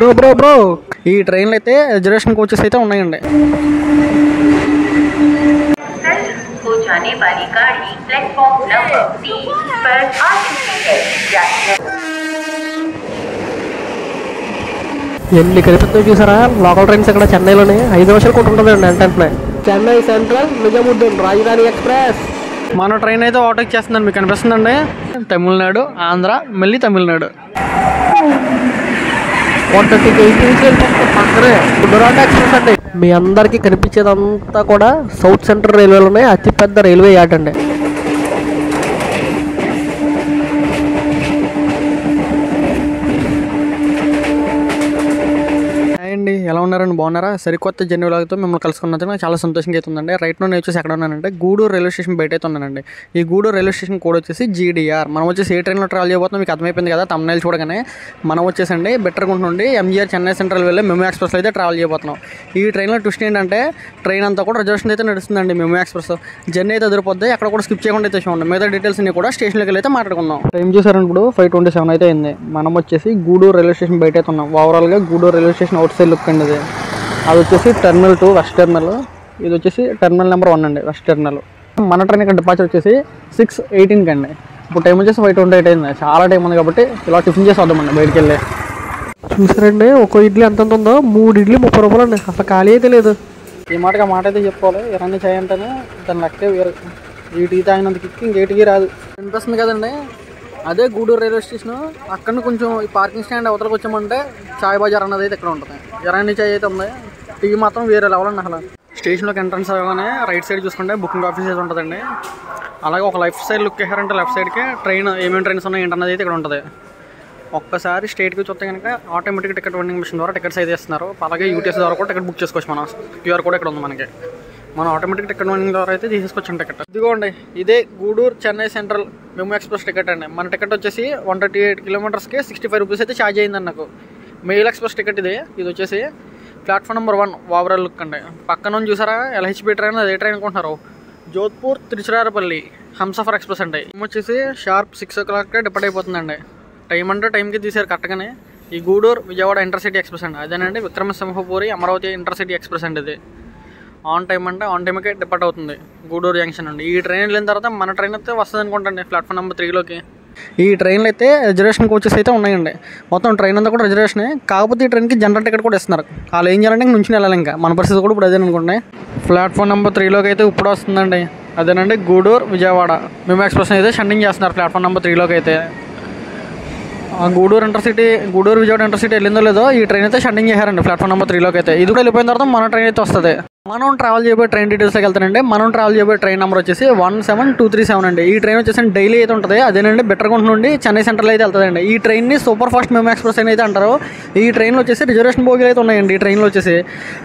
Bro ఈ ట్రైన్లో అయితే రిజర్వేషన్ కోచెస్ అయితే ఉన్నాయండి. ఎన్ని కనిపిస్తాయి చూసారా లోకల్ ట్రైన్స్ ఇక్కడ చెన్నైలోనే 5 నిమిషాలు కూడా ఉంటుందండి అంటే చెన్నై సెంట్రల్ నిజాముద్దీన్ రాజధాని ఎక్స్ప్రెస్. మన ట్రైన్ అయితే ఓవర్టేక్ చేస్తుందండి, మీకు కనిపిస్తుందండి. తమిళనాడు, ఆంధ్ర, మళ్ళీ తమిళనాడు. 138 పక్కనే గుజరాత్ ఎక్స్ప్రెస్ అండి. మీ అందరికీ కనిపించేదంతా కూడా సౌత్ సెంట్రల్ రైల్వేలోనే అతిపెద్ద రైల్వే యార్డ్ అండి. అండి ఎలా ఉన్నారండి, బాగున్నారా? సరికొత్త జర్నీ వ్లాగ్తో మిమ్మల్ని కలుసుకున్నందుకు నాకు చాలా సంతోషంగా అవుతుందండి. రైట్ నో నేను వచ్చేసి ఎక్కడ ఉన్నానంటే గూడూరు రైల్వే స్టేషన్ బయట అయితే ఉన్నానండి. ఈ గూడూరు రైల్వే స్టేషన్ కోడ్ వచ్చేసి GDR. మనం వచ్చేసి ఏ ట్రైన్లో ట్రావెల్ చేయబోతున్నాం మీకు అర్థమైపోయింది కదా తమ్నైల్ చూడగానే. మనం వచ్చేసండి బెట్టరగుంట నుండి MGR చెన్నై సెంట్రల్ వెళ్ళి మెమో ఎక్స్ప్రెస్లో అయితే ట్రావెల్ చేయబోతున్నాం. ఈ ట్రైన్లో ట్విస్ట్ ఏంటంటే ట్రైన్ అంతా కూడా రిజర్వేషన్ అయితే నడుస్తుందండి. మెమో ఎక్స్ప్రెస్ జర్నీ అయితే ఎదురుపోద్ది, ఎక్కడ కూడా స్కిప్ చేయకుండా అయితే చూడండి. మిగతా డీటెయిల్స్ అన్ని కూడా స్టేషన్లోకి వెళ్ళి అయితే మాట్లాడుకుందాం. టైం చూసారండి ఇప్పుడు 5:27 అయితే అయింది. మనం వచ్చేసి గూడూరు రైల్వే స్టేషన్ బయట అయితే ఉన్నాం. ఓవరాల్గా Gudur railway station outside look అండి. అది వచ్చేసి టెర్మినల్ 2 వెస్ట్ టెర్మినల్, ఇది వచ్చేసి టెర్మినల్ నెంబర్ 1 అండి వెస్ట్ టెర్మినల్. మన ట్రైన్ ఇక్కడ డిపార్చర్ వచ్చేసి 6:18 అండి. ఇప్పుడు టైం వచ్చేసి 5:28 అయింది. చాలా టైం ఉంది కాబట్టి ఇలా టిఫిన్ చేసి వద్దామండి బయటికి వెళ్ళి. చూసారండి ఒక ఇడ్లీ ఎంత ఉందో, 3 ఇడ్లీ 30 రూపాయలు అండి. అసలు ఖాళీ అయితే లేదు. ఈ మాటకి ఆ మాట అయితే చెప్పుకోవాలి. ఇవన్నీ చేయంటేనే దాని లెక్కే వేరు. వీటికి తాగినందుకు ఇంకేటికి రాదు. అనిపిస్తుంది కదండి. అదే గూడూరు రైల్వే స్టేషన్ అక్కడ కొంచెం ఈ పార్కింగ్ స్టాండ్ అవతలకు వచ్చామంటే చాయ్ బజార్ అన్నది అయితే ఇక్కడ ఉంటుంది. ఇరానీ చాయ్ అయితే ఉంది. టీ మాత్రం వేరే లెవెల్ అండి. అసలు స్టేషన్లోకి ఎంట్రన్స్ అవ్వగానే రైట్ సైడ్ చూసుకుంటే బుకింగ్ ఆఫీస్ అయితే ఉంటుందండి. అలాగే ఒక లెఫ్ట్ సైడ్ లుక్ వేసారంటే లెఫ్ట్ సైడ్కి ట్రైన్ ఏమేమి ట్రైన్స్ ఉన్నాయి ఏంటన్నది అయితే ఇక్కడ ఉంటుంది. ఒక్కసారి స్ట్రైట్కి చూస్తే కనుక ఆటోమేటిక్ టికెట్ వెండింగ్ మిషన్ ద్వారా టికెట్స్ అయితే ఇస్తున్నారు. అలాగే UTS ద్వారా కూడా టికెట్ బుక్ చేసుకోవచ్చు. మనం QR కోడ్ ఇక్కడ ఉంది మనకి. మనం ఆటోమేటిక్ టికెట్ వెండింగ్ ద్వారా అయితే తీసేసుకోవచ్చు టికెట్. ఇదిగోండి ఇదే Gudur Chennai central MEMU express ticket అండి. మన టికెట్ వచ్చేసి 138 కిలోమీటర్స్కి 65 రూపీస్ అయితే ఛార్జ్ అయిందండి నాకు. మెయిల్ ఎక్స్ప్రెస్ టికెట్ ఇది వచ్చేసి ప్లాట్ఫామ్ నెంబర్ 1 ఓవరాల్ లుక్ అండి. పక్కన చూసారా LHB ట్రైన్, అదే ట్రైన్ అనుకుంటున్నారు. జోధ్పూర్ తిరుచిరాపల్లి హంసఫర్ ఎక్స్ప్రెస్ అండి. వచ్చేసి షార్ప్ 6 o'clock డిపార్ట్ అయిపోతుందండి. టైం అంటే టైంకి తీసారు కరెక్ట్గానే. ఈ గూడూరు విజయవాడ ఇంటర్సిటీ ఎక్స్ప్రెస్ అండి. అదేనండి విక్రమసింహపురి అమరావతి ఇంటర్సిటీ ఎక్స్ప్రెస్ అండి. ఇది ఆన్ టైం అంటే ఆన్ టైంకే డిపార్ట్ అవుతుంది గూడూరు జంక్షన్ అండి. ఈ ట్రైన్ వెళ్ళిన తర్వాత మన ట్రైన్ అయితే వస్తుంది అనుకుంటండి ప్లాట్ఫామ్ నెంబర్ 3లోకి. ఈ ట్రైన్లో అయితే రిజర్వేషన్ కోచెస్ అయితే ఉన్నాయండి. మొత్తం ట్రైన్ అంతా కూడా రిజర్వేషనే. కాకపోతే ఈ ట్రైన్కి జనరల్ టికెట్ కూడా ఇస్తున్నారు. వాళ్ళు ఏం చేయాలంటే నుంచి వెళ్ళాలి. ఇంకా మన పరిస్థితి కూడా ఇప్పుడు అదే అనుకుంటే. ప్లాట్ఫామ్ నెంబర్ 3లోకి అయితే ఇప్పుడు వస్తుందండి. అదేనండి గూడూరు విజయవాడ మెమో ఎక్స్ప్రెస్ అయితే షండింగ్ చేస్తున్నారు ప్లాట్ఫామ్ నెంబర్ 3లోకి అయితే. గూడూరు విజయవాడ ఇంటర్సిటీ వెళ్ళిందో లేదో ఈ ట్రైన్ అయితే షండింగ్ చేశారండి ప్లాట్ఫామ్ నెంబర్ 3లోకి అయితే. ఇది కూడా వెళ్ళిపోయిన తర్వాత మన ట్రైన్ అయితే వస్తుంది. మనం ట్రావెల్ చేయబోయే ట్రైన్ డీటెయిల్స్కి వెళ్తానండి. మనం ట్రావెల్ చేయబోయే ట్రైన్ నెంబర్ వచ్చేసి 17237 అండి. ఈ ట్రైన్ వచ్చేసి డైలీ అయితే ఉంటుంది. అదేనండి బెట్టరగుంట నుండి చెన్నై సెంట్రల్ అయితే వెళ్తుందండి. ఈ ట్రైన్ని సూపర్ ఫాస్ట్ మెమో ఎక్స్ప్రెస్ అని అయితే అంటారు. ఈ ట్రైన్లో వచ్చేసి రిజర్వేషన్ బోగీలు అయితే ఉన్నాయండి. ఈ ట్రైన్లో వచ్చేసి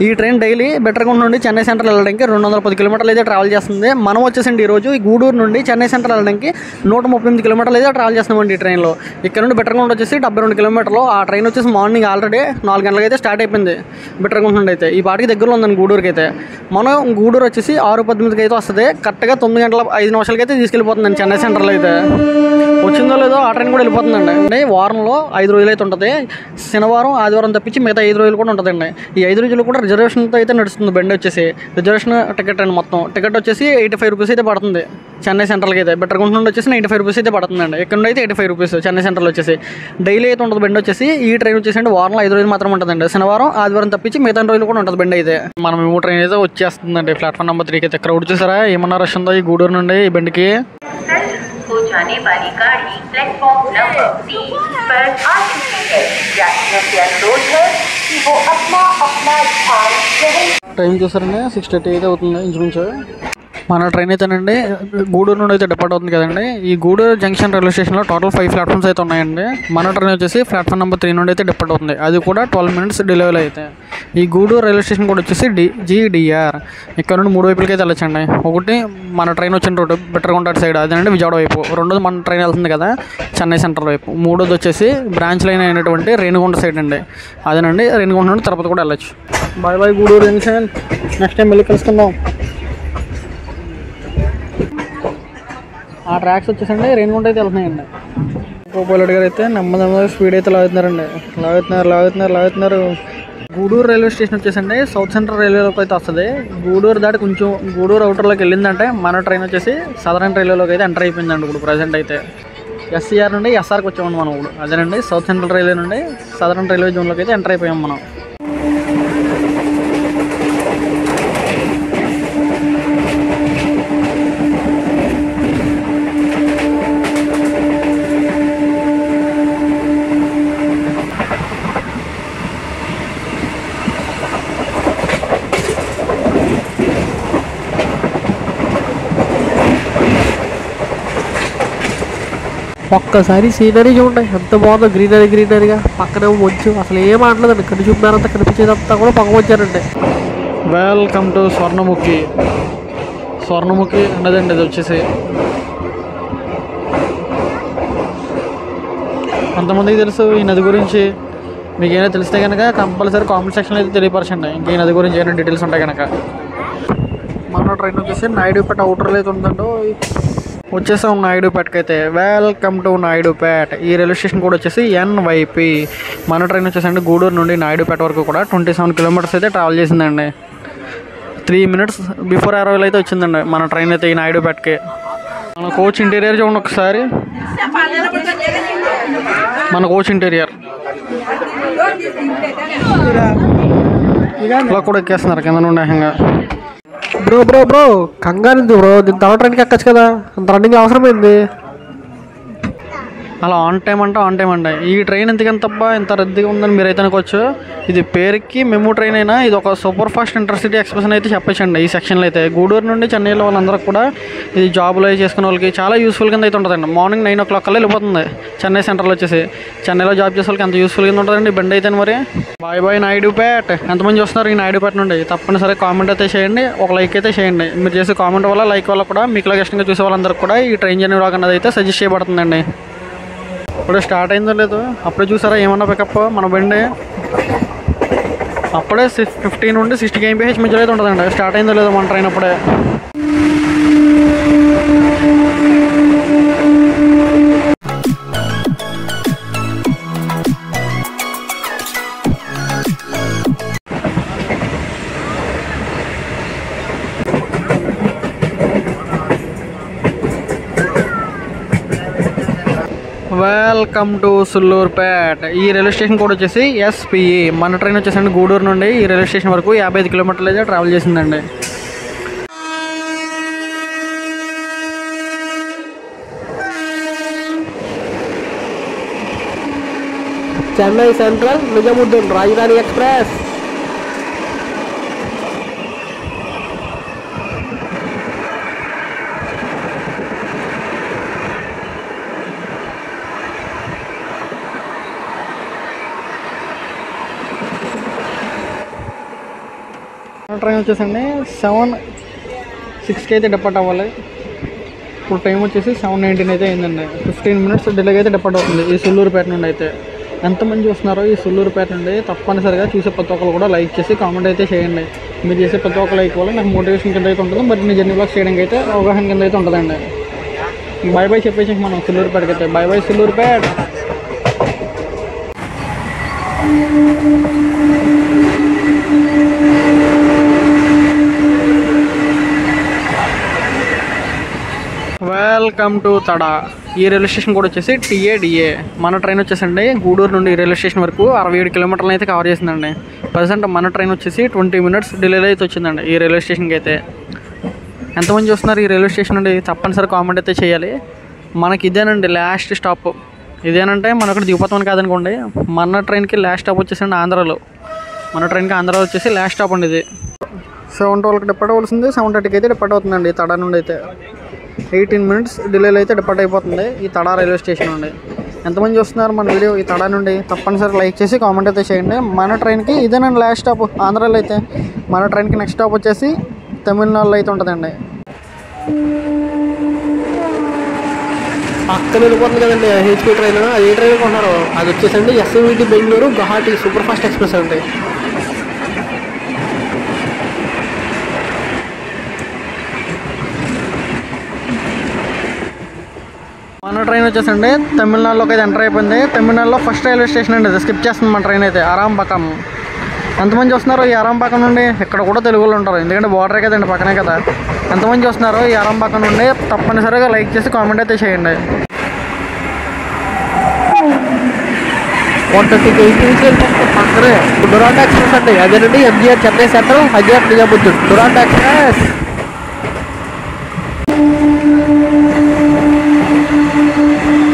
ఈ ట్రైన్ డైలీ బెట్టరగుంట నుండి చెన్నై సెంట్రల్ వెళ్ళడానికి 210 కిలోమీటర్లు అయితే ట్రావెల్ చేస్తుంది. మనం వచ్చేసండి ఈరోజు ఈ గూడూరు నుండి చెన్నై సెంట్రల్ వెళ్ళడానికి 138 కిలోమీటర్లు అయితే ట్రావెల్ చేస్తున్నామండి. ఈ ట్రైన్లో ఇక్కడ నుండి బెట్టరగుంట వచ్చేసి 72 కిలోమీటర్లు. ఆ ట్రైన్ వచ్చేసి మార్నింగ్ ఆల్రెడీ 4 గంటలకు అయితే స్టార్ట్ అయిపోయింది బెట్టరగుంట నుండి అయితే. ఈ పాటికి దగ్గరలో ఉందండి గూడూరుకి అయితే. మనం గూడూరు వచ్చేసి 6:18కి అయితే వస్తుంది. కరెక్ట్గా 9:05 అయితే తీసుకెళ్ళిపోతుందండి చెన్నై సెంట్రల్ అయితే. వచ్చిందో లేదో ఆ ట్రైన్ కూడా వెళ్ళిపోతుందండి. అంటే వారంలో 5 రోజులు అయితే ఉంటుంది. శనివారం ఆదివారం తప్పించి మిగతా 5 రోజులు కూడా ఉంటుందండి. ఈ 5 రోజులు కూడా రిజర్వేషన్తో అయితే నడుస్తుంది బండి వచ్చేసి. రిజర్వేషన్ టికెట్ అండి. మొత్తం టికెట్ వచ్చేసి 85 రూపీస్ అయితే పడుతుంది చెన్నై సెంట్రల్కి అయితే. బెట్టరగుంట నుండి వచ్చేసి 95 రూపీస్ అయితే పడుతుందండి. ఇక్కడ నుండి అయితే 85 రూపీస్ చెన్నై సెంట్రల్ వచ్చేసి. డైలీ అయితే ఉంటుంది బండి వచ్చేసి. ఈ ట్రైన్ వచ్చేసి అంటే వారంలో 5 రోజులు మాత్రం ఉంటుందండి. శనివారం ఆదివారం తప్పించి మిగతా రోజులు కూడా ఉంటుంది బండి అయితే. మనం ఈ ట్రైన్ అయితే వచ్చేస్తుందండి ప్లాట్ఫామ్ నెంబర్ 3కి అయితే. క్రౌడ్ చూసారా ఏమన్నా రష్ ఉందో ఈ గూడూరు నుండి ఈ బండికి. టైం చూసారండి 6:30 అయితే అవుతుంది ఇంచుమించు. మన ట్రైన్ అయితేనండి గూడూరు నుండి అయితే డిపార్ట్ అవుతుంది కదండి. ఈ గూడూరు జంక్షన్ రైల్వే స్టేషన్లో టోటల్ 5 ప్లాట్ఫామ్స్ అయితే ఉన్నాయండి. మన ట్రైన్ వచ్చేసి ప్లాట్ఫామ్ నెంబర్ 3 నుండి అయితే డిపార్ట్ అవుతుంది. అది కూడా 12 minutes డిలేవల్ అయితే. ఈ గూడూరు రైల్వే స్టేషన్ కూడా వచ్చేసి GDR. ఇక్కడ నుండి 3 వైపులకి అయితే వెళ్ళొచ్చండి. ఒకటి మన ట్రైన్ వచ్చిన రోడ్డు బెట్టరగుంట సైడ్, అదేనండి విజయవాడ వైపు. రెండోది మన ట్రైన్ వెళ్తుంది కదా చెన్నై సెంట్రల్ వైపు. మూడోది వచ్చేసి బ్రాంచ్ లైన్ అయినటువంటి రేణిగుంట సైడ్ అండి. అదేనండి రేణిగుంట నుండి తిరుపతి కూడా వెళ్ళొచ్చు. Bye Gudur junction. Next time వెళ్ళి కలుసుకుందాం. ఆ ట్రాక్స్ వచ్చేసండి రేణిగుంట అయితే వెళ్తున్నాయండి. పైలట్ గారు అయితే నెమ్మదిగా స్పీడ్ అయితే లాగుతున్నారండి. లాగుతున్నారు. గూడూరు రైల్వే స్టేషన్ వచ్చేసండి సౌత్ సెంట్రల్ రైల్వేలోకి అయితే వస్తుంది. గూడూరు దాటి కొంచెం గూడూరు అవుటర్లోకి వెళ్ళిందంటే మన ట్రైన్ వచ్చేసి సదరన్ రైల్వేలోకి అయితే ఎంటర్ అయిపోయిందండి. ఇప్పుడు ప్రజెంట్ అయితే ఎస్సీఆర్ నుండి ఎస్ఆర్కి వచ్చామండి మనం ఇప్పుడు. అదేనండి సౌత్ సెంట్రల్ రైల్వే నుండి సదరన్ రైల్వే జోన్లోకి అయితే ఎంటర్ అయిపోయాం మనం. ఒక్కసారి సీనరీ చూడండి ఎంత బాగుందో, గ్రీనరీగా. పక్కనే మంచు, అసలు ఏం మాట్లాడదండి. కన్ను చూపినారంతా కనిపించేదంతా కూడా పక్క వచ్చారండి. వెల్కమ్ టు స్వర్ణముఖి అన్నదండి ఇది వచ్చేసి. కొంతమందికి తెలుసు ఈ నది గురించి. మీకు ఏమైనా తెలిస్తే కనుక కంపల్సరీ కామెంట్ సెక్షన్లో అయితే తెలియపరచండి. ఇంక ఈ నది గురించి ఏమైనా డీటెయిల్స్ ఉంటాయి కనుక. మన ట్రైన్ వచ్చేసి నాయుడుపేట అవుటర్లో అయితే ఉందండి. వచ్చేసాం నాయుడుపేటకి అయితే. Welcome to Naidupeta. ఈ రైల్వే స్టేషన్ కూడా వచ్చేసి ఎన్వైపి. మన ట్రైన్ వచ్చేసండి గూడూరు నుండి నాయుడుపేట వరకు కూడా 27 కిలోమీటర్స్ అయితే ట్రావెల్ చేసిందండి. 3 minutes బిఫోర్ అరైవల్ అయితే వచ్చిందండి మన ట్రైన్ అయితే ఈ నాయుడుపేటకి. మన కోచ్ ఇంటీరియర్ చూడండి ఒకసారి. మన కోచ్ ఇంటీరియర్ ఇలా కూడా ఎక్కేస్తున్నారు కింద నుండి ఏకంగా. బ్రో కంగారు ఉంది బ్రో. దీని తర్వాత ట్రైన్కి ఎక్కచ్చు కదా, అంత రన్నింగ్ అవసరమైంది. అలా ఆన్ టైం అండి. ఈ ట్రైన్ ఎందుకంతబ్బా ఇంత రద్దీగా ఉందని మీరైతే అనుకోవచ్చు. ఇది పేరుకి మెమూ ట్రైన్ అయినా ఇది ఒక సూపర్ ఫాస్ట్ ఇంటర్సిటీ ఎక్స్ప్రెస్ అయితే చెప్పచ్చండి. ఈ సెక్షన్లో అయితే గూడూరు నుండి చెన్నైలో వాళ్ళందరూ కూడా ఇది జాబులు అవి చేసుకునే వాళ్ళకి చాలా యూస్ఫుల్ కింద అయితే ఉంటుందండి. మార్నింగ్ 9 o'clock కల్లా వెళ్ళిపోతుంది చెన్నై సెంట్రల్ వచ్చేసి. చెన్నైలో జాబ్ చేసే వాళ్ళకి ఎంత యూస్ఫుల్ కింద ఉంటుందండి బండి అయితే. మరి బాయ్ నాయుడుపేట. ఎంతమంది చూస్తున్నారు ఈ నాయుడుపేట నుండి తప్పనిసరి కామెంట్ అయితే చేయండి, ఒక లైక్ అయితే చేయండి. మీరు చేసే కామెంట్ వల్ల లైక్ వల్ల కూడా మీకు ఇష్టంగా చూసే వాళ్ళందరికీ కూడా ఈ ట్రైన్ జర్నీ వ్లాగ్ అనేది అయితే సజెస్ట్ చేయబడుతుందండి. ఇప్పుడు స్టార్ట్ అయిందో లేదు అప్పుడే చూసారా ఏమన్నా పికప్ మన బండి. అప్పుడే 50 నుండి 60 kmph మధ్యలో అయితే ఉంటుందండి. స్టార్ట్ అయిందో లేదో మన ట్రైన్ అప్పుడే. Welcome to Sullurpeta. ఈ రైల్వే స్టేషన్ కూడా వచ్చేసి ఎస్పిఈ. మన ట్రైన్ వచ్చేసండి గూడూరు నుండి ఈ రైల్వే స్టేషన్ వరకు 55 కిలోమీటర్లు అయితే ట్రావెల్ చేసిందండి. చెన్నై సెంట్రల్ నిజాముద్దీన్ రాజధాని ఎక్స్ప్రెస్. ట్రైన్ వచ్చేసండి 7:06 అయితే డిపార్ట్ అవ్వాలి. ఇప్పుడు టైం వచ్చేసి 7:19 అయితే అయిందండి. 15 minutes డిలేగా అయితే డిపార్ట్ అవుతుంది ఈ సుల్లూరుపేట నుండి అయితే. ఎంతమంది చూస్తున్నారో ఈ సుల్లూరుపేట నుండి తప్పనిసరిగా చూసే ప్రతి ఒక్కరు కూడా లైక్ చేసి కామెంట్ అయితే చేయండి. మీరు చేసే ప్రతి ఒక్క లైక్ వల్ల నాకు మోటివేషన్ కింద అయితే ఉంటుంది, మరి నేను జర్నీ బ్లాగ్స్ చేయడానికి అయితే అవగాహన కింద అయితే ఉంటుందండి. బాయ్ చెప్పేసి మనం సుల్లూరుపేటకి అయితే. Bye Sullurpeta. Welcome to Tada. ఈ రైల్వే స్టేషన్ కూడా వచ్చేసి టీఏడిఏ. మన ట్రైన్ వచ్చేసండి గూడూరు నుండి ఈ రైల్వే స్టేషన్ వరకు 67 కిలోమీటర్లు అయితే కవర్ చేసిందండి. ప్రజెంట్ మన ట్రైన్ వచ్చేసి 20 minutes డిలేలో అయితే వచ్చిందండి ఈ రైల్వే స్టేషన్కి అయితే. ఎంతమంది చూస్తున్నారు ఈ రైల్వే స్టేషన్ నుండి తప్పనిసరి కామెంట్ అయితే చేయాలి. మనకి ఇదేనండి లాస్ట్ స్టాప్. ఇదేనంటే మనం ఇక్కడ దిగిపోతామని కాదనుకోండి. మన ట్రైన్కి లాస్ట్ స్టాప్ వచ్చేసండి ఆంధ్రాలో. మన ట్రైన్కి ఆంధ్రాలో వచ్చేసి లాస్ట్ స్టాప్ అండి ఇది. 7:12కి డిపార్ట్ అవ్వాల్సింది 7:30కి అయితే డిపార్ట్ అవుతుందండి తడా నుండి అయితే. 18 minutes డిలేలో అయితే డిపార్ట్ అయిపోతుంది ఈ తడా రైల్వే స్టేషన్ నుండి. ఎంతమంది చూస్తున్నారు మన వీడియో ఈ తడా నుండి తప్పనిసరి లైక్ చేసి కామెంట్ అయితే చేయండి. మన ట్రైన్కి ఇదేనండి లాస్ట్ స్టాప్ ఆంధ్రాలో అయితే. మన ట్రైన్కి నెక్స్ట్ స్టాప్ వచ్చేసి తమిళనాడులో అయితే ఉంటుందండి. పక్కన వెళ్ళిపోతుంది కదండి హెచ్పీ ట్రైన్. అది ఏ ట్రైన్ కొన్నారు? అది వచ్చేసండి SMVT Bengaluru Guwahati super fast express అండి. మన ట్రైన్ వచ్చేసండి తమిళనాడులోకి అయితే ఎంటర్ అయిపోయింది. తమిళనాడులో ఫస్ట్ రైల్వే స్టేషన్ అండి, స్కిప్ చేస్తుంది మన ట్రైన్ అయితే. అరాంబకం. ఎంతమంది వస్తున్నారు ఈ అరాంబకం నుండి? ఇక్కడ కూడా తెలుగులో ఉంటారు, ఎందుకంటే బార్డరే కదండి, పక్కనే కదా. ఎంతమంది వస్తున్నారు ఈ అరాంబకం నుండి? తప్పనిసరిగా లైక్ చేసి కామెంట్ అయితే చేయండి. 130 పక్కనే డురాండ్ ఎక్స్ప్రెస్ అండి, అదేనండి MGR Chennai central, Hyderabad Nizamuddin Durand express.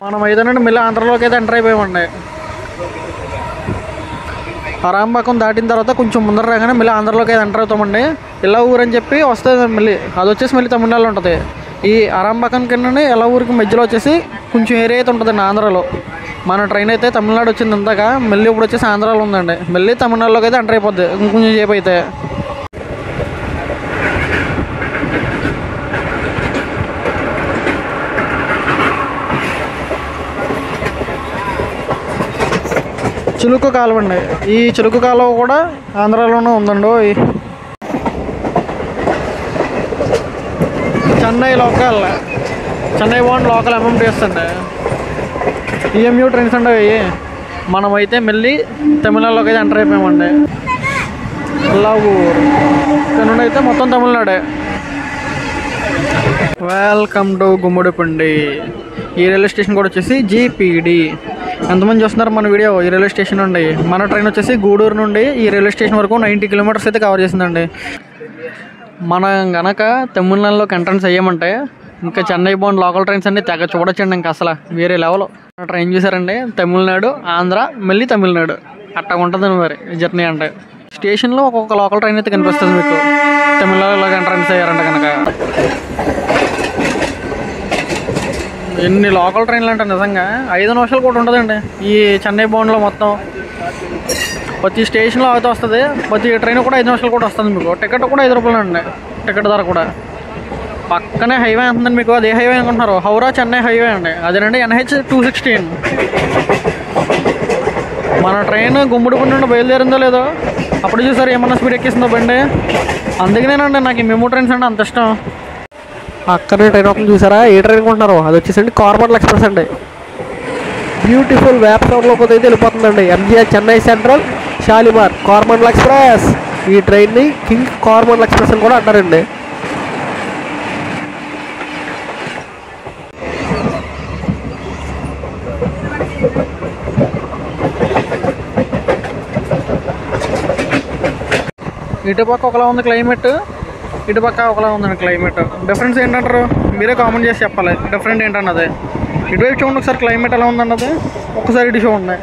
మనం అయితేనండి మళ్ళీ ఆంధ్రలోకి అయితే ఎంటర్ అయిపోయామండి. అరాంబకం దాటిన తర్వాత కొంచెం ముందర రాగానే మళ్ళీ ఆంధ్రలోకి అయితే ఎంటర్ అవుతామండి. ఇలా ఊరు అని చెప్పి వస్తుంది మళ్ళీ, అది వచ్చేసి మళ్ళీ తమిళనాడులో ఉంటుంది. ఈ అరాంబకం కింద ఎలా ఊరికి మధ్యలో వచ్చేసి కొంచెం ఏరియా అయితే ఉంటుందండి ఆంధ్రాలో. మన ట్రైన్ అయితే తమిళనాడు వచ్చింది ఇందాక, మళ్ళీ ఇప్పుడు వచ్చేసి ఆంధ్రాలో ఉందండి. మళ్ళీ తమిళనాడులోకి అయితే ఎంటర్ అయిపోద్ది ఇంకొంచెం సేపు అయితే. చిలుకు కాలువ అండి, ఈ చిలుకు కాలువ కూడా ఆంధ్రాలోనే ఉందండి. Chennai local, Chennai bond local MMTS అండి, ఈఎంయూ ట్రైన్స్ అండి అవి. మనమైతే మళ్ళీ తమిళనాడులోకి అయితే ఎంటర్ అయిపోయామండి. ఊరు ఇక్కడ నుండి అయితే మొత్తం తమిళనాడే. Welcome to గుమ్మడిపండి. ఈ రైల్వే స్టేషన్ కూడా వచ్చేసి జీపీడి. ఎంతమంది చూస్తున్నారు మన వీడియో? ఈ రైల్వే స్టేషన్ నుండి మన ట్రైన్ వచ్చేసి గూడూరు నుండి ఈ రైల్వే స్టేషన్ వరకు 90 కిలోమీటర్స్ అయితే కవర్ చేసిందండి. మనం గనక తమిళనాడులోకి ఎంట్రన్స్ అయ్యామంటే ఇంకా చెన్నై బౌండ్ లోకల్ ట్రైన్స్ అన్నీ తెగ చూడొచ్చండి. ఇంకా అసలు వేరే లెవెల్ ట్రైన్ చూసారండి. తమిళనాడు, ఆంధ్ర, మళ్ళీ తమిళనాడు అట్టగా ఉంటుందండి మరి జర్నీ. అంటే స్టేషన్లో ఒక్కొక్క లోకల్ ట్రైన్ అయితే కనిపిస్తుంది మీకు తమిళనాడులోకి ఎంట్రన్స్ అయ్యారంటే కనుక. ఎన్ని లోకల్ ట్రైన్లు అంటే నిజంగా 5 నిమిషాలు కూడా ఉంటుందండి ఈ చెన్నై బౌండ్లో మొత్తం. ప్రతి స్టేషన్లో అయితే వస్తుంది, ప్రతి ట్రైన్ కూడా 5 నిమిషాలు కూడా వస్తుంది మీకు. టికెట్ కూడా 5 రూపాయలు అండి, టికెట్ ధర కూడా. పక్కనే హైవే ఉంటుందండి మీకు. అదే హైవే అనుకుంటున్నారు, హౌరా చెన్నై హైవే అండి, అదేనండి NH-216. మన ట్రైన్ గుమ్మడిపండి నుండి బయలుదేరిందో లేదో అప్పుడు చూసారు ఏమన్నా స్పీడ్ ఎక్కిస్తుందో బండి. అందుకనేనండి నాకు ఈ మెమో ట్రైన్స్ అంటే అంత ఇష్టం. అక్కడనే ట్రైన్ అవుతుంది చూసారా? ఏ ట్రైన్ కొంటున్నారు? అది వచ్చేసండి కార్బన్ ఎక్స్ప్రెస్ అండి. బ్యూటిఫుల్ వ్యాప్ టౌన్లోకి అయితే వెళ్ళిపోతుందండి. ఎంజీఆర్ చెన్నై సెంట్రల్, షాలిమార్ కార్బన్ ఎక్స్ప్రెస్. ఈ ట్రైన్ని కింగ్ కార్బన్ ఎక్స్ప్రెస్ అని కూడా అంటారండి. ఇటుపక్క ఒకలా ఉంది క్లైమేట్, ఇటుపక్క ఒకలా ఉందండి క్లైమేట్. డిఫరెన్స్ ఏంటంటారు? మీరే కామెంట్ చేసి చెప్పాలి డిఫరెంట్ ఏంటన్నది. ఇటువైపు చూడండి ఒకసారి క్లైమేట్ ఎలా ఉందన్నది, ఒక్కసారి ఇటు చూడండి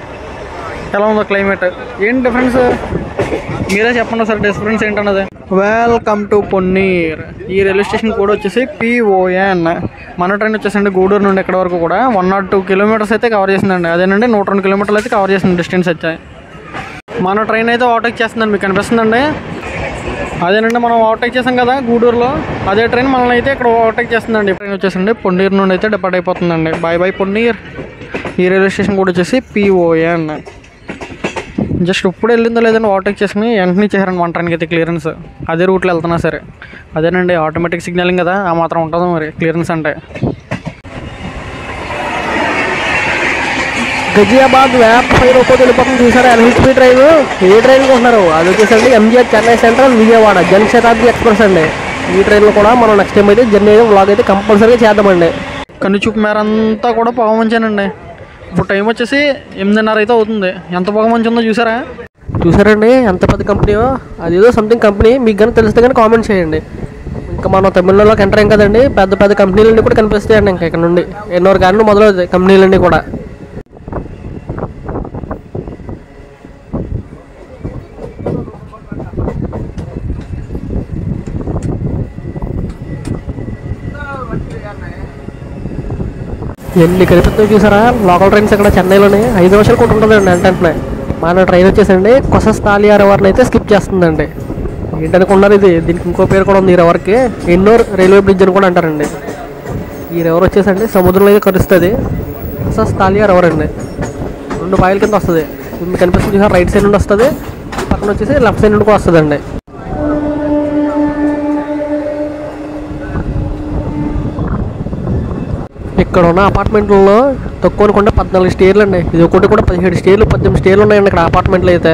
ఎలా ఉందో క్లైమేట్. ఏంటి డిఫరెన్స్ మీరే చెప్పండి ఒకసారి, డిఫరెన్స్ ఏంటన్నది. Welcome to Ponneri. ఈ రైల్వే స్టేషన్ కూడా వచ్చేసి PON. మన ట్రైన్ వచ్చేసండి గూడూరు నుండి ఇక్కడ వరకు కూడా 102 కిలోమీటర్స్ అయితే కవర్ చేసిందండి. అదేనండి 102 కిలోమీటర్లు అయితే కవర్ చేసింది డిస్టెన్స్ వచ్చాయి. మన ట్రైన్ అయితే ఓవర్టేక్ చేస్తుందండి, మీకు కనిపిస్తుందండి. అదేనండి మనం ఓవర్టేక్ చేసాం కదా గూడూరులో, అదే ట్రైన్ మనల్ని అయితే ఇక్కడ ఓవర్టేక్ చేస్తుందండి. ట్రైన్ వచ్చేసండి పొన్నీర్ నుండి అయితే డిపార్ట్ అయిపోతుందండి. Bye bye Ponneri. ఈ రైల్వే స్టేషన్ కూడా వచ్చేసి PON. జస్ట్ ఇప్పుడు వెళ్ళిందో లేదండి ఓవర్టేక్ చేసుకుని వెంటనే చేశారండి మన ట్రైన్కి అయితే క్లియరెన్స్. అదే రూట్లో వెళ్తున్నా సరే. అదేనండి ఆటోమేటిక్ సిగ్నలింగ్ కదా, ఆ మాత్రం ఉంటుంది మరి క్లియరెన్స్ అంటే. గజియాబాద్ వ్యాప్ 5 రూపాయలు వెళ్ళిపోతుంది చూసారా? NHP train. ఏ ట్రైన్ కొంటున్నారు? అది వచ్చేసండి ఎంజీఆర్ చెన్నై సెంట్రల్ విజయవాడ జనశతాబ్ది ఎక్స్ప్రెస్ అండి. ఈ ట్రైన్లో కూడా మనం నెక్స్ట్ టైం అయితే జర్నీ అయితే వ్లాగ్ అయితే కంపల్సరీగా చేద్దామండి. కన్ను చూపు మేరంతా కూడా పొగమంచానండి. ఇప్పుడు టైం వచ్చేసి 8:30 అయితే అవుతుంది. ఎంత పొగమంచి ఉందో చూసారా? చూసారండి ఎంత పెద్ద కంపెనీయో. అదేదో సంథింగ్ కంపెనీ, మీకు కానీ తెలిస్తే కానీ కామెంట్ చేయండి. ఇంకా మనం తమిళనాడులోకి ఎంటర్ అయ్యాం కదండి, పెద్ద పెద్ద కంపెనీలన్నీ కూడా కనిపిస్తాయండి. ఇంకా ఇక్కడ నుండి ఎన్నోరు కానీ మొదలవుతాయి కంపెనీలన్నీ కూడా. ఎన్ని కనిపిస్తాయో చూసారా? లోకల్ ట్రైన్స్ ఇక్కడ చెన్నైలోనే 5 నిమిషాలు కూడా ఉంటుందండి వెంటనే. మన ట్రైన్ వచ్చేసండి కొసస్ తాలియా రివర్ని అయితే స్కిప్ చేస్తుందండి. ఏంటనుకున్నారు ఇది? దీనికి ఇంకో పేరు కూడా ఉంది ఈ రివర్కి, ఎన్నోర్ రైల్వే బ్రిడ్జ్ అని కూడా అంటారండి. ఈ రివర్ వచ్చేసండి సముద్రంలో అయితే కలుస్తుంది. కొసస్ తాలియా రివర్ అండి. 2 పాయల కింద వస్తుంది. మీకు కనిపిస్తుంది చూసారా? రైట్ సైడ్ నుండి వస్తుంది, పక్కన వచ్చేసి లెఫ్ట్ సైడ్ నుండి కూడా వస్తుందండి. ఇక్కడ ఉన్న అపార్ట్మెంట్లలో తక్కువ అనుకుంటే 14 స్టేర్లు అండి. ఇది ఒకటి కూడా 17 స్టేర్లు 18 స్టేర్లు ఉన్నాయండి ఇక్కడ అపార్ట్మెంట్లు అయితే.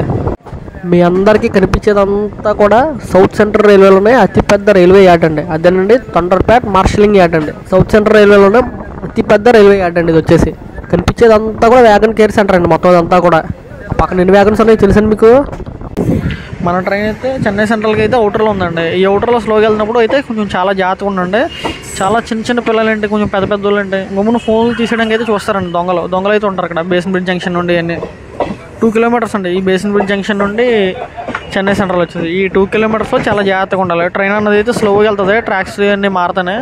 మీ అందరికీ కనిపించేదంతా కూడా సౌత్ సెంట్రల్ రైల్వేలోనే అతిపెద్ద రైల్వే యార్డ్ అండి. అదేనండి తొండర్పేట్ మార్షలింగ్ యార్డ్ అండి. సౌత్ సెంట్రల్ రైల్వేలోనే అతిపెద్ద రైల్వే యార్డ్ అండి ఇది వచ్చేసి. కనిపించేదంతా కూడా వ్యాగన్ కేర్ సెంటర్ అండి మొత్తం అదంతా కూడా. పక్కన ఎన్ని వ్యాగన్స్ ఉన్నాయి తెలుసండి మీకు? మన ట్రైన్ అయితే చెన్నై సెంట్రల్కి అయితే అవుటర్లో ఉందండి. ఈ అవుటర్లో స్లోగా వెళ్తున్నప్పుడు అయితే కొంచెం చాలా జాగ్రత్తగా ఉండండి. చాలా చిన్న చిన్న పిల్లలు అంటే కొంచెం పెద్ద పెద్ద వాళ్ళు అంటే గమ్మున ఫోన్లు తీసేయడానికి అయితే చూస్తారండి. దొంగలు అయితే ఉంటారు అక్కడ బేసిన్ బ్రిడ్జ్ జంక్షన్ నుండి. అన్ని 2 కిలోమీటర్స్ అండి ఈ బేసిన్ బ్రిడ్జ్ జంక్షన్ నుండి చెన్నై సెంట్రల్ వచ్చింది. ఈ 2 కిలోమీటర్స్లో చాలా జాగ్రత్తగా ఉండాలి. ట్రైన్ అన్నది అయితే స్లోగా వెళ్తుంది, ట్రాక్స్ అన్నీ మారుతానే.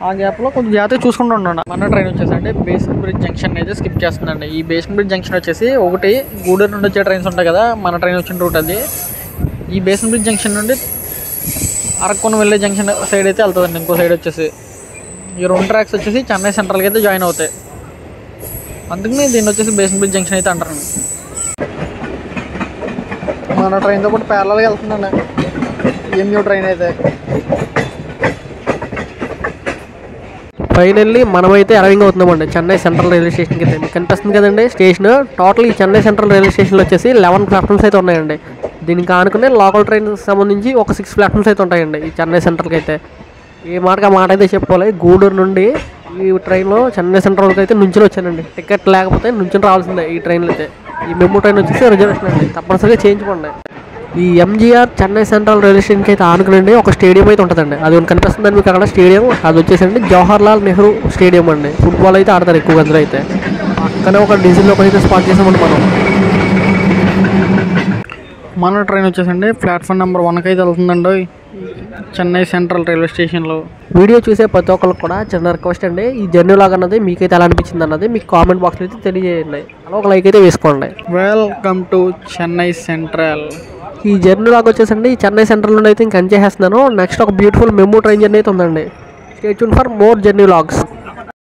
ఆ గ్యాప్లో కొంచెం జాగ్రత్తగా చూసుకుంటూ ఉండండి. మన ట్రైన్ వచ్చేసండి బేసిన్ బ్రిడ్జ్ జంక్షన్ అయితే స్కిప్ చేస్తుందండి. ఈ బేసిన్ బ్రిడ్జ్ జంక్షన్ వచ్చేసి ఒకటి గూడూరు నుండి వచ్చే ట్రైన్స్ ఉంటాయి కదా, మన ట్రైన్ వచ్చిన రూట్ అది. ఈ బేసిన్ బ్రిడ్జ్ జంక్షన్ నుండి అరక్కోన వెళ్ళే జంక్షన్ సైడ్ అయితే వెళ్తుందండి. ఇంకో సైడ్ వచ్చేసి ఈ 2 ట్రాక్స్ వచ్చేసి చెన్నై సెంట్రల్కి అయితే జాయిన్ అవుతాయి. అందుకని దీన్ని వచ్చేసి బేసిన్ బ్రిడ్జ్ జంక్షన్ అయితే అంటారు. మన ట్రైన్తో పాటు ప్యారలల్గా వెళ్తుందండి ఎంయూ ట్రైన్ అయితే. ఫైనల్లీ మనమైతే అరైవింగ్ అవుతున్నామండి చెన్నై సెంట్రల్ రైల్వే స్టేషన్కి అయితే. మీకు కనిపిస్తుంది కదండి స్టేషన్. టోటల్ ఈ చెన్నై సెంట్రల్ రైల్వే స్టేషన్లో వచ్చేసి 11 ప్లాట్ఫామ్స్ అయితే ఉన్నాయండి. దీనికి ఆనుకునే లోకల్ ట్రైన్కి సంబంధించి ఒక 6 ప్లాట్ఫామ్స్ అయితే ఉంటాయండి ఈ చెన్నై సెంట్రల్కి అయితే. ఏ మాటగా మాట అయితే చెప్పుకోవాలి. గూడూరు నుండి ఈ ట్రైన్లో చెన్నై సెంట్రల్కి అయితే నుంచుని వచ్చానండి. టికెట్ లేకపోతే నుంచుని రావాల్సిందే ఈ ట్రైన్లో అయితే. ఈ మెమో ట్రైన్ వచ్చేసి రిజర్వేషన్ అండి, తప్పనిసరిగా చేయించుకోండి. ఈ ఎంజీఆర్ చెన్నై సెంట్రల్ రైల్వే స్టేషన్కి అయితే ఆనుకునండి ఒక స్టేడియం అయితే ఉంటుందండి. అది కనిపిస్తుందండి మీకు అక్కడ స్టేడియం. అది వచ్చేసండి జవహర్లాల్ నెహ్రూ స్టేడియం అండి. ఫుట్బాల్ అయితే ఆడతారు ఎక్కువగా అందులో అయితే. పక్కనే ఒక డీజిల్ ఒక అయితే స్పాట్ చేసామండి మనం. మన ట్రైన్ వచ్చేసండి ప్లాట్ఫామ్ నెంబర్ 1కి అయితే వెళ్తుందండి చెన్నై సెంట్రల్ రైల్వే స్టేషన్లో. వీడియో చూసే ప్రతి ఒక్కరికి కూడా చిన్న రిక్వెస్ట్ అండి, ఈ జర్నీ లాగ్ అన్నది మీకైతే ఎలా అనిపించింది అన్నది మీకు కామెంట్ బాక్స్లో అయితే తెలియజేయండి. అలా ఒక లైక్ అయితే వేసుకోండి. Welcome to Chennai central. ఈ జర్నీ లాగ్ వచ్చేసండి ఈ చెన్నై సెంట్రల్ నుండి అయితే ఇంక ఎంజాయ్ చేస్తున్నాను. నెక్స్ట్ ఒక బ్యూటిఫుల్ మెమో ట్రైన్ జర్నీ అయితే ఉందండి. Stay tuned for more journey logs.